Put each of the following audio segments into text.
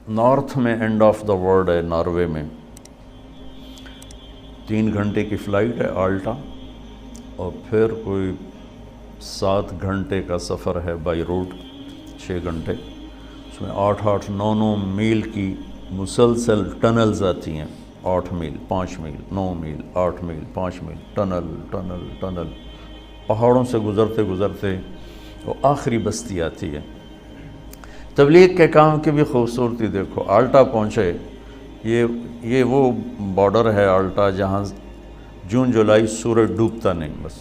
North میں and of the world ہے Norway میں، 3 گھنٹے کی فلائٹ ہے آلٹا، اور پھر کوئی 7 گھنٹے کا سفر ہے بائی روڈ، 6 گھنٹے، اس میں 8-8 9 میل کی مسلسل ٹنلز آتی ہیں، 8 میل 5 میل 9 میل 8 میل 5 میل، ٹنل ٹنل ٹنل، پہاڑوں سے گزرتے گزرتے وہ آخری بستی آتی ہے۔ تبلیغ کے کام کی بھی خوبصورتی دیکھو، آلٹا پہنچے، یہ وہ بارڈر ہے آلٹا جہاں جون جولائی سورج ڈوبتا نہیں، بس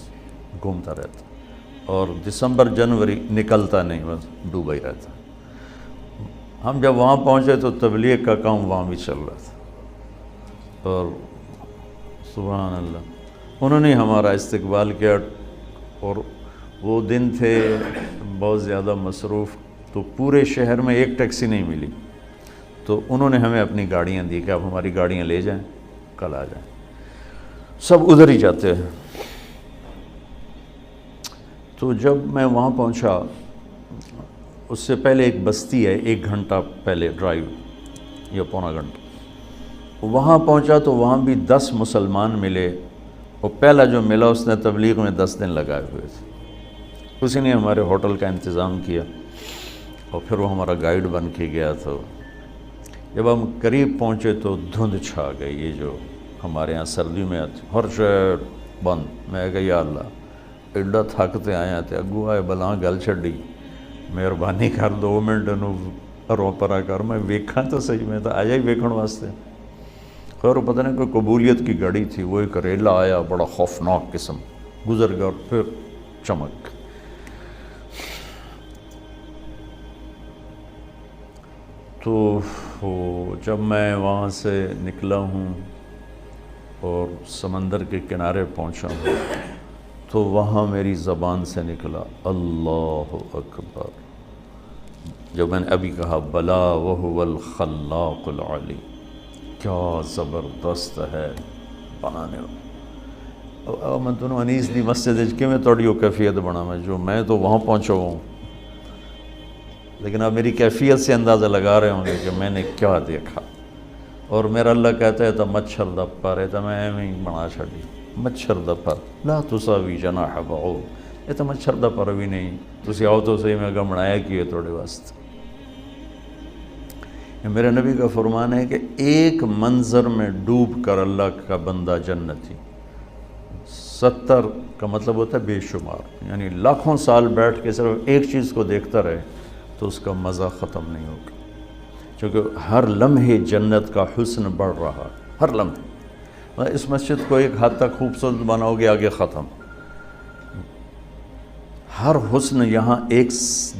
گھومتا رہتا، اور دسمبر جنوری نکلتا نہیں، بس ڈوبا ہی رہتا۔ ہم جب وہاں پہنچے تو تبلیغ کا کام وہاں بھی چل رہا تھا، اور سبحان اللہ انہوں نے ہمارا استقبال کیا، اور وہ دن تھے بہت زیادہ مصروف، تو پورے شہر میں ایک ٹیکسی نہیں ملی، تو انہوں نے ہمیں اپنی گاڑیاں دی کہ آپ ہماری گاڑیاں لے جائیں، کل آ جائیں، سب ادھر ہی جاتے ہیں۔ تو جب میں وہاں پہنچا، اس سے پہلے ایک بستی ہے 1 گھنٹہ پہلے ڈرائیو یا پونا گھنٹہ، وہاں پہنچا تو وہاں بھی 10 مسلمان ملے، اور پہلا جو ملا اس نے تبلیغ میں 10 دن لگائے ہوئے تھے، اسی نے ہمارے ہوٹل کا انتظام کیا، اور پھر وہ ہمارا گائیڈ بن کے گیا۔ تو جب ہم قریب پہنچے تو دھند چھا گئی، یہ جو ہمارے ہاں سردی میں آتی، ہر شے بند۔ میں کہا یا اللہ ایڈا تھکتے آیا تے اگو آئے بلاں گل چھڈی، مہربانی کر 2 منٹ نو روپرا کر، میں ویکھاں تو صحیح، میں تو آیا ہی ویکھن واسطے۔ خیر پتہ نہیں کوئی قبولیت کی گاڑی تھی، وہ ایک ریلا آیا بڑا خوفناک قسم، گزر گیا اور پھر چمک۔ تو جب میں وہاں سے نکلا ہوں اور سمندر کے کنارے پہنچا ہوں، تو وہاں میری زبان سے نکلا اللہ اکبر، جو میں نے ابھی کہا بلا وہو الخلاق العلی، کیا زبردست ہے بنانے والا۔ میں تنوں انیس دی مسجد کہ میں توڑی وہ کیفیت بنا، میں تو وہاں پہنچا ہوں، لیکن آپ میری کیفیت سے اندازہ لگا رہے ہوں گے کہ میں نے کیا دیکھا۔ اور میرا اللہ کہتا ہے تو مچھر دا پر ہے، تو میں ایویں ہی بنا چھڑی، مچھر دا پر لا تساوی جناح بعوض، یہ تو مچھر دا پر بھی نہیں، تسی آؤ تو صحیح، میں کہا بنایا کی ہے توڑے واسطے۔ یہ میرے نبی کا فرمان ہے کہ ایک منظر میں ڈوب کر اللہ کا بندہ جنتی، 70 کا مطلب ہوتا ہے بے شمار، یعنی لاکھوں سال بیٹھ کے صرف ایک چیز کو دیکھتا رہے تو اس کا مزہ ختم نہیں ہوگا، کیونکہ ہر لمحے جنت کا حسن بڑھ رہا، ہر لمحے۔ اس مسجد کو ایک حد تک خوبصورت بناؤ گے، آگے ختم، ہر حسن یہاں ایک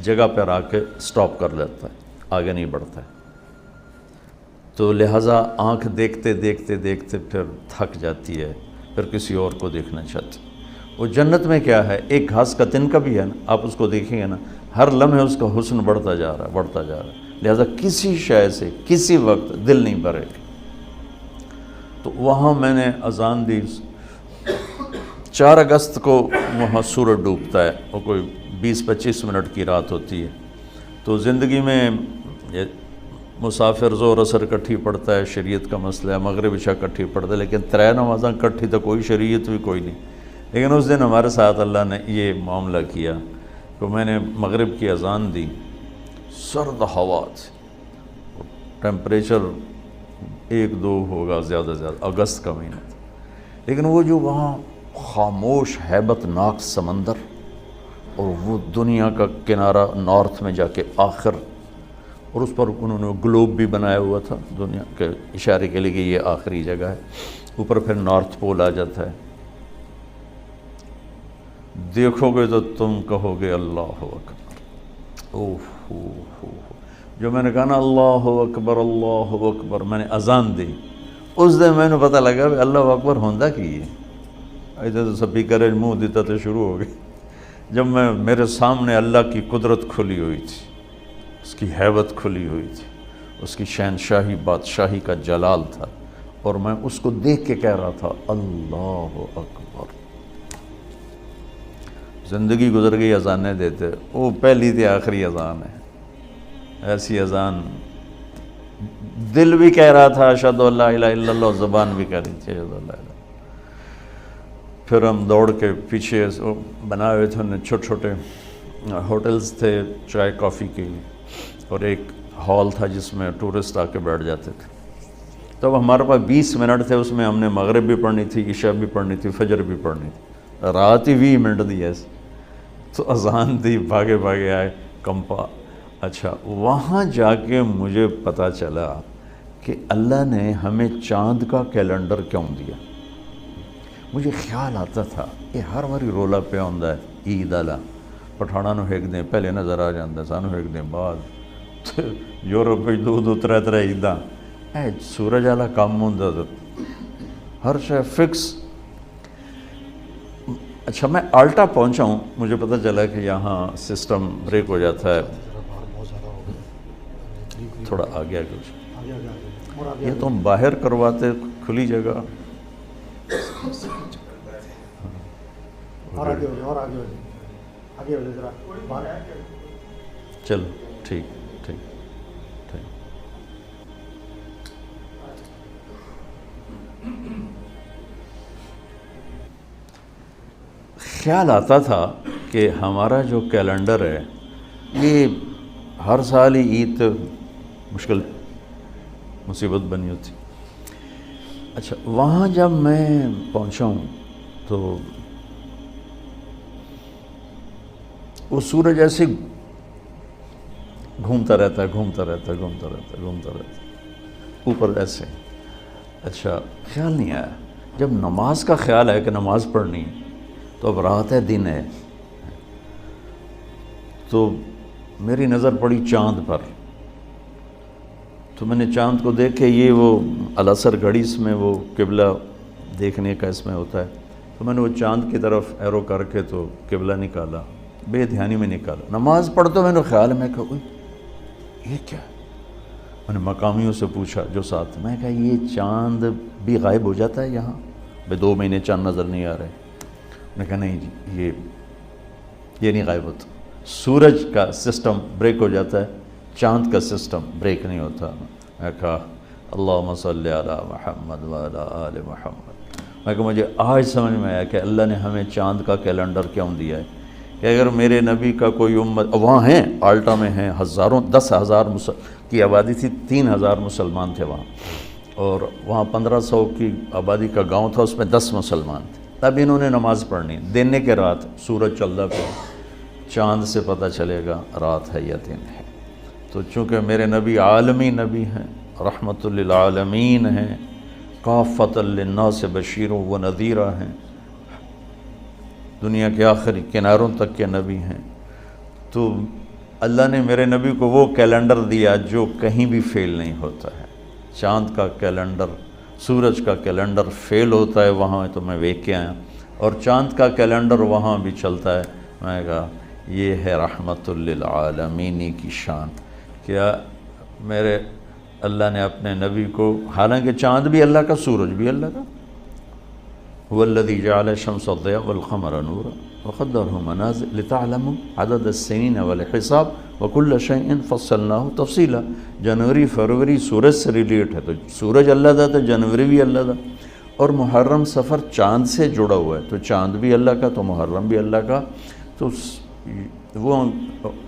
جگہ پر آ کے سٹاپ کر لیتا ہے، آگے نہیں بڑھتا ہے۔ تو لہٰذا آنکھ دیکھتے دیکھتے دیکھتے پھر تھک جاتی ہے، پھر کسی اور کو دیکھنا چاہتے۔ وہ جنت میں کیا ہے، ایک گھاس کا تنکا بھی ہے نا، آپ اس کو دیکھیں گے نا، ہر لمحے اس کا حسن بڑھتا جا رہا ہے، بڑھتا جا رہا ہے، لہٰذا کسی شے سے کسی وقت دل نہیں بھرے گا۔ تو وہاں میں نے اذان دی، 4 اگست کو وہاں سورج ڈوبتا ہے، وہ کوئی 20-25 منٹ کی رات ہوتی ہے۔ تو زندگی میں مسافر زور اثر کٹھی پڑتا ہے، شریعت کا مسئلہ ہے، مغرب عشاء کٹھی پڑتا ہے، لیکن 3 نمازاں کٹھی تو کوئی شریعت بھی کوئی نہیں۔ لیکن اس دن ہمارے ساتھ اللہ نے یہ معاملہ کیا کہ میں نے مغرب کی اذان دی، سرد ہوا تھی، ٹیمپریچر 1-2 ہوگا زیادہ زیادہ، اگست کا مہینہ تھا، لیکن وہ جو وہاں خاموش ہیبت ناک سمندر، اور وہ دنیا کا کنارہ نارتھ میں جا کے آخر، اور اس پر انہوں نے گلوب بھی بنایا ہوا تھا دنیا کے اشارے کے لیے کہ یہ آخری جگہ ہے، اوپر پھر نارتھ پول آ جاتا ہے۔ دیکھو گے تو تم کہو گے اللہ اکبر، اوہ جو میں نے کہا نا اللہ اکبر اللہ اکبر، میں نے اذان دی، اس دن میں نے پتہ لگا کہ اللہ اکبر ہوندہ کی ہے، ایسے تو سپیکر منہ دیتا تو شروع ہو گئی۔ جب میرے سامنے اللہ کی قدرت کھلی ہوئی تھی، اس کی ہیبت کھلی ہوئی تھی، اس کی شہنشاہی بادشاہی کا جلال تھا، اور میں اس کو دیکھ کے کہہ رہا تھا اللہ اکبر۔ زندگی گزر گئی اذانیں دیتے، وہ پہلی تھی آخری اذان ہے، ایسی اذان دل بھی کہہ رہا تھا اشہد ان لا الہ الا اللہ، زبان بھی کہہ رہی تھی اشہد ان لا الہ۔ پھر ہم دوڑ کے پیچھے بنائے ہوئے تھے، انہیں چھوٹے چھوٹے ہوٹلز تھے چائے کافی کے لیے، اور ایک ہال تھا جس میں ٹورسٹ آ کے بیٹھ جاتے تھے۔ تب ہمارے پاس 20 منٹ تھے، اس میں ہم نے مغرب بھی پڑھنی تھی، عشاء بھی پڑھنی تھی، فجر بھی پڑھنی تھی، رات ہی 20 منٹ دی ایسے، تو اذان دی، بھاگے بھاگے آئے کمپا۔ اچھا، وہاں جا کے مجھے پتہ چلا کہ اللہ نے ہمیں چاند کا کیلنڈر کیوں دیا۔ مجھے خیال آتا تھا کہ ہر باری رولا پہ آتا ہے عید والا، پٹھانا نو ایک دن پہلے نظر آ جاتا، سانو ایک دن بعد، یورپ میں دو تر عیداں، اے سورج والا کام ہوتا تو ہر شے فکس۔ اچھا، میں آلٹا پہنچا ہوں، مجھے پتہ چلا کہ یہاں سسٹم بریک ہو جاتا ہے، تھوڑا آگے کچھ، یہ تو ہم باہر کرواتے کھلی جگہ، چلو ٹھیک ٹھیک ٹھیک۔ خیال آتا تھا کہ ہمارا جو کیلنڈر ہے یہ ہر سال ہی عید مشکل مصیبت بنی ہوتی۔ اچھا، وہاں جب میں پہنچا ہوں تو وہ سورج ایسے گھومتا رہتا ہے اوپر ایسے۔ اچھا، خیال نہیں آیا، جب نماز کا خیال ہے کہ نماز پڑھنی تو اب رات ہے دن ہے، تو میری نظر پڑی چاند پر، تو میں نے چاند کو دیکھ کے، یہ وہ العصر گھڑی اس میں وہ قبلہ دیکھنے کا اس میں ہوتا ہے، تو میں نے وہ چاند کی طرف ایرو کر کے تو قبلہ نکالا، بے دھیانی میں نکالا۔ نماز پڑھتے میں نے خیال میں کہا یہ کیا ہے؟ میں نے مقامیوں سے پوچھا جو ساتھ، میں کہا یہ چاند بھی غائب ہو جاتا ہے یہاں، بے 2 مہینے چاند نظر نہیں آ رہے؟ میں نے کہا نہیں جی، یہ نہیں غائب ہوتا، سورج کا سسٹم بریک ہو جاتا ہے، چاند کا سسٹم بریک نہیں ہوتا۔ میں کہا اللہم صلی علی محمد وعلی آل محمد۔ میں کہا مجھے آج سمجھ میں آیا کہ اللہ نے ہمیں چاند کا کیلنڈر کیوں دیا ہے، کہ اگر میرے نبی کا کوئی امت، وہاں ہیں آلٹا میں ہیں ہزاروں، 10,000 کی آبادی تھی، 3,000 مسلمان تھے وہاں، اور وہاں 1500 کی آبادی کا گاؤں تھا، اس میں 10 مسلمان تھے۔ تب انہوں نے نماز پڑھنی، دن کے رات، سورج چلتا پہ، چاند سے پتہ چلے گا رات ہے یا دن ہے۔ تو چونکہ میرے نبی عالمی نبی ہیں، رحمت للعالمین ہیں، کافۃ للناس بشیر و نذیرہ ہیں، دنیا کے آخری کناروں تک کے نبی ہیں، تو اللہ نے میرے نبی کو وہ کیلنڈر دیا جو کہیں بھی فیل نہیں ہوتا ہے۔ چاند کا کیلنڈر، سورج کا کیلنڈر فیل ہوتا ہے وہاں، تو میں ویکھ کے آیا، اور چاند کا کیلنڈر وہاں بھی چلتا ہے۔ میں نے کہا یہ ہے رحمت للعالمین کی شان، کیا میرے اللہ نے اپنے نبی کو، حالانکہ چاند بھی اللہ کا، سورج بھی اللہ کا، هو الذي جعل الشمس ضياء والقمر نورا وقدره منازل لتعلموا عدد السنين والحساب وكل شيء فصلناه تفصيلا۔ جنوری فروری سورج سے ریلیٹ ہے، تو سورج اللہ دا، تو جنوری بھی اللہ دا، اور محرم سفر چاند سے جڑا ہوا ہے، تو چاند بھی اللہ کا، تو محرم بھی اللہ کا۔ تو وہ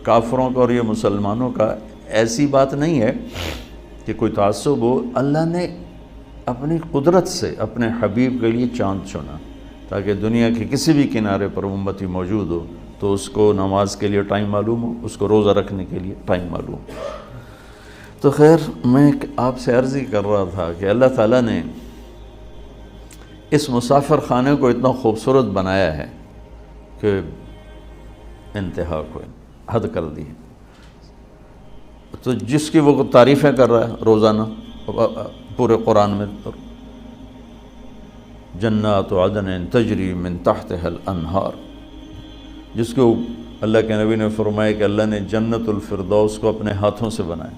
کافروں کا اور یہ مسلمانوں کا ایسی بات نہیں ہے کہ کوئی تعصب ہو، اللہ نے اپنی قدرت سے اپنے حبیب کے لیے چاند چنا، تاکہ دنیا کے کسی بھی کنارے پر امتی موجود ہو تو اس کو نماز کے لیے ٹائم معلوم ہو، اس کو روزہ رکھنے کے لیے ٹائم معلوم ہو۔ تو خیر، میں آپ سے عرض ہی کر رہا تھا کہ اللہ تعالیٰ نے اس مسافر خانے کو اتنا خوبصورت بنایا ہے کہ انتہا کو حد کر دی ہے۔ تو جس کی وہ تعریفیں کر رہا ہے روزانہ پورے قرآن میں، جنات عدن تجری من تحتها الانہار، جس کو اللہ کے نبی نے فرمایا کہ اللہ نے جنت الفردوس کو اپنے ہاتھوں سے بنایا۔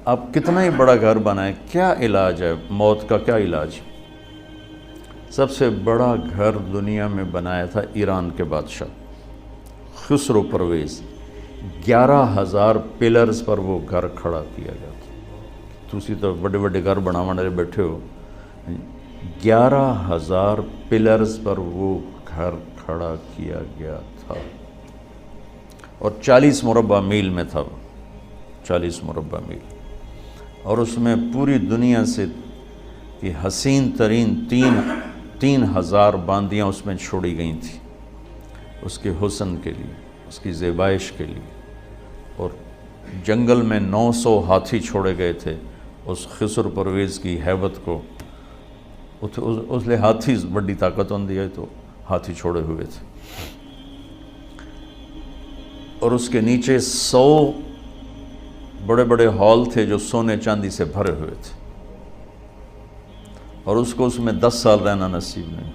اب کتنا ہی بڑا گھر بنائے، کیا علاج ہے موت کا؟ کیا علاج؟ سب سے بڑا گھر دنیا میں بنایا تھا ایران کے بادشاہ خسرو پرویز، 11,000 پلرز پر وہ گھر کھڑا کیا گیا تھا. تسی تو بڑے بڑے گھر بنانے بیٹھے ہو, 11,000 پلرز پر وہ گھر کھڑا کیا گیا تھا, اور 40 مربع میل میں تھا وہ, 40 مربع میل. اور اس میں پوری دنیا سے کہ حسین ترین 3,000 باندیاں اس میں چھوڑی گئی تھیں اس کے حسن کے لیے, اس کی زیبائش کے لیے. اور جنگل میں 900 ہاتھی چھوڑے گئے تھے اس خسر پرویز کی ہیبت کو. اس لیے ہاتھی بڑی طاقت ہوندی ہے تو ہاتھی چھوڑے ہوئے تھے. اور اس کے نیچے 100 بڑے بڑے ہال تھے جو سونے چاندی سے بھرے ہوئے تھے, اور اس کو اس میں 10 سال رہنا نصیب نہیں.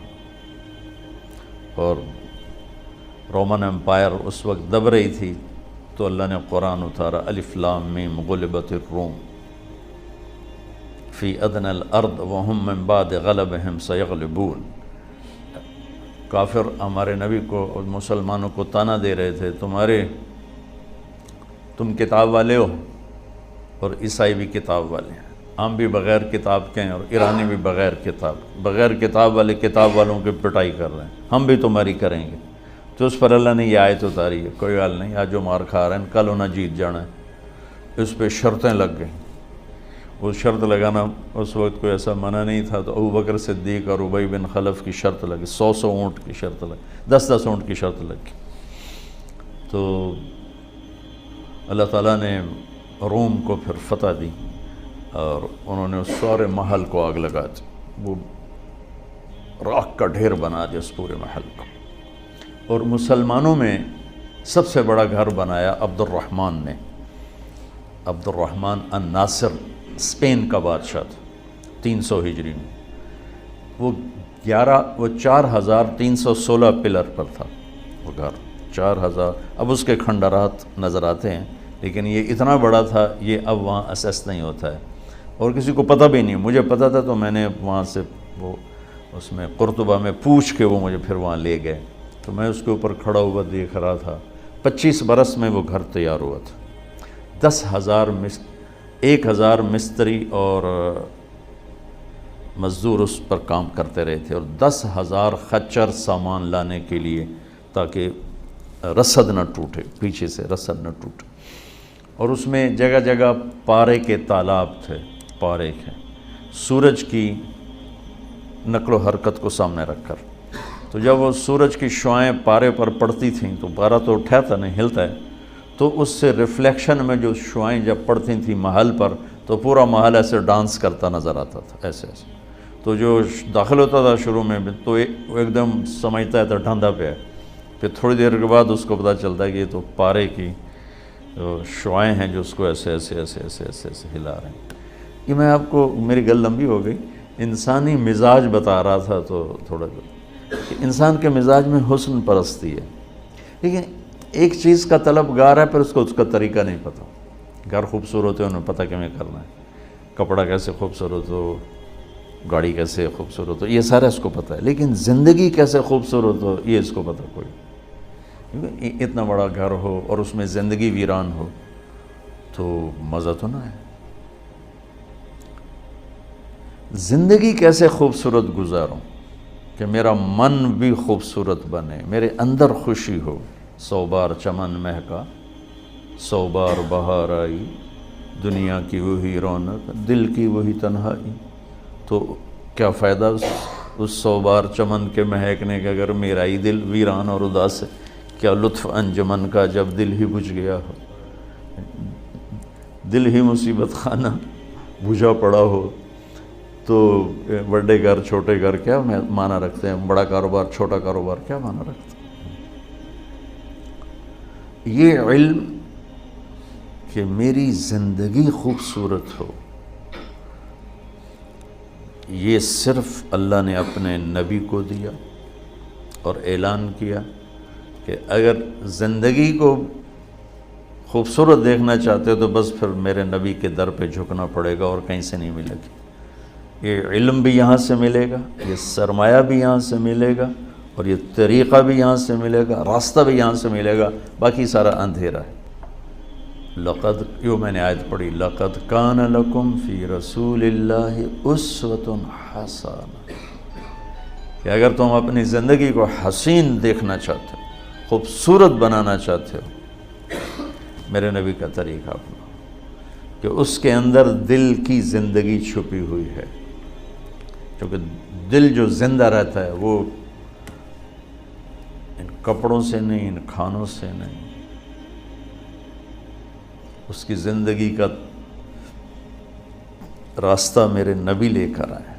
اور رومن امپائر اس وقت دب رہی تھی تو اللہ نے قرآن اتارا, الف لام میم غلبت الروم فی ادنی الارض وہم من بعد غلبہم سیغلبون. کافر ہمارے نبی کو اور مسلمانوں کو تانا دے رہے تھے, تم کتاب والے ہو اور عیسائی بھی کتاب والے ہیں, ہم بھی بغیر کتاب کے ہیں اور ایرانی بھی بغیر کتاب والے کتاب والوں کی پٹائی کر رہے ہیں, ہم بھی تمہاری کریں گے. تو اس پر اللہ نے یہ آیت اتاری ہے, کوئی حال نہیں, آج جو مار کھا رہے ہیں کل انہیں جیت جانا ہے. اس پہ شرطیں لگ گئیں. وہ شرط لگانا اس وقت کوئی ایسا منع نہیں تھا, تو ابو بکر صدیق اور ابی بن خلف کی شرط لگی, 100 اونٹ کی شرط لگی, 10 اونٹ کی شرط لگی. تو اللہ تعالیٰ نے روم کو پھر فتح دی اور انہوں نے اس سارے محل کو آگ لگا دی, وہ راکھ کا ڈھیر بنا دیا اس پورے محل کو. اور مسلمانوں میں سب سے بڑا گھر بنایا عبد الرحمن نے. عبد الرحمن الناصر اسپین کا بادشاہ تھا 300 ہجری میں. وہ 4,316 پلر پر تھا وہ گھر, 4,000. اب اس کے کھنڈرات نظر آتے ہیں, لیکن یہ اتنا بڑا تھا, یہ اب وہاں اسیس نہیں ہوتا ہے اور کسی کو پتہ بھی نہیں. مجھے پتہ تھا تو میں نے وہاں سے وہ اس میں قرطبہ میں پوچھ کے وہ مجھے پھر وہاں لے گئے, تو میں اس کے اوپر کھڑا ہوا دیکھ رہا تھا. 25 برس میں وہ گھر تیار ہوا تھا. 1,000 مستری اور مزدور اس پر کام کرتے رہے تھے, اور 10,000 خچر سامان لانے کے لیے تاکہ رسد نہ ٹوٹے, پیچھے سے رسد نہ ٹوٹے. اور اس میں جگہ جگہ پارے کے تالاب تھے, پارے کے, سورج کی نقل و حرکت کو سامنے رکھ کر. تو جب وہ سورج کی شعائیں پارے پر پڑتی تھیں تو پارا تو اٹھاتا نہیں, ہلتا ہے, تو اس سے ریفلیکشن میں جو شعائیں جب پڑتی تھیں محل پر تو پورا محل ایسے ڈانس کرتا نظر آتا تھا, ایسے ایسے. تو جو داخل ہوتا تھا شروع میں تو وہ ایک دم سمجھتا ہے تو ڈھانڈا پہ ہے, پھر تھوڑی دیر کے بعد اس کو پتہ چلتا ہے کہ یہ تو پارے کی شعائیں ہیں جو اس کو ایسے ایسے ایسے ایسے ایسے ایسے ہلا رہے ہیں. یہ میں آپ کو, میری گل لمبی ہو گئی, انسانی مزاج بتا رہا تھا. تو تھوڑا کہ انسان کے مزاج میں حسن پرستی ہے, لیکن ایک چیز کا طلبگار ہے پھر اس کا طریقہ نہیں پتہ. گھر خوبصورت ہے انہیں پتہ کیوں کرنا ہے, کپڑا کیسے خوبصورت ہو, گاڑی کیسے خوبصورت ہو, یہ سارا اس کو پتہ ہے, لیکن زندگی کیسے خوبصورت ہو یہ اس کو پتہ کوئی. اتنا بڑا گھر ہو اور اس میں زندگی ویران ہو تو مزہ تو نہ ہے. زندگی کیسے خوبصورت گزاروں کہ میرا من بھی خوبصورت بنے, میرے اندر خوشی ہو. 100 بار چمن مہکا, 100 بار بہار آئی, دنیا کی وہی رونق, دل کی وہی تنہائی. تو کیا فائدہ اس 100 بار چمن کے مہکنے کا اگر میرا ہی دل ویران اور اداس ہے. کیا لطف انجمن کا جب دل ہی بجھ گیا ہو, دل ہی مصیبت خانہ بجھا پڑا ہو. تو بڑے گھر چھوٹے گھر کیا معنی رکھتے ہیں, بڑا کاروبار چھوٹا کاروبار کیا معنی رکھتے ہیں. یہ علم کہ میری زندگی خوبصورت ہو, یہ صرف اللہ نے اپنے نبی کو دیا اور اعلان کیا کہ اگر زندگی کو خوبصورت دیکھنا چاہتے ہو تو بس پھر میرے نبی کے در پہ جھکنا پڑے گا اور کہیں سے نہیں ملے گی. یہ علم بھی یہاں سے ملے گا, یہ سرمایہ بھی یہاں سے ملے گا, اور یہ طریقہ بھی یہاں سے ملے گا, راستہ بھی یہاں سے ملے گا, باقی سارا اندھیرا ہے. لقد، یوں میں نے آیت پڑھی، لقد کان لکم فی رسول اللہ اسوۃ حسنہ، کہ اگر تم اپنی زندگی کو حسین دیکھنا چاہتے ہو، خوبصورت بنانا چاہتے ہو، میرے نبی کا طریقہ اپنا، کہ اس کے اندر دل کی زندگی چھپی ہوئی ہے، کیونکہ دل جو زندہ رہتا ہے وہ ان کپڑوں سے نہیں، ان کھانوں سے نہیں، اس کی زندگی کا راستہ میرے نبی لے کر آئے۔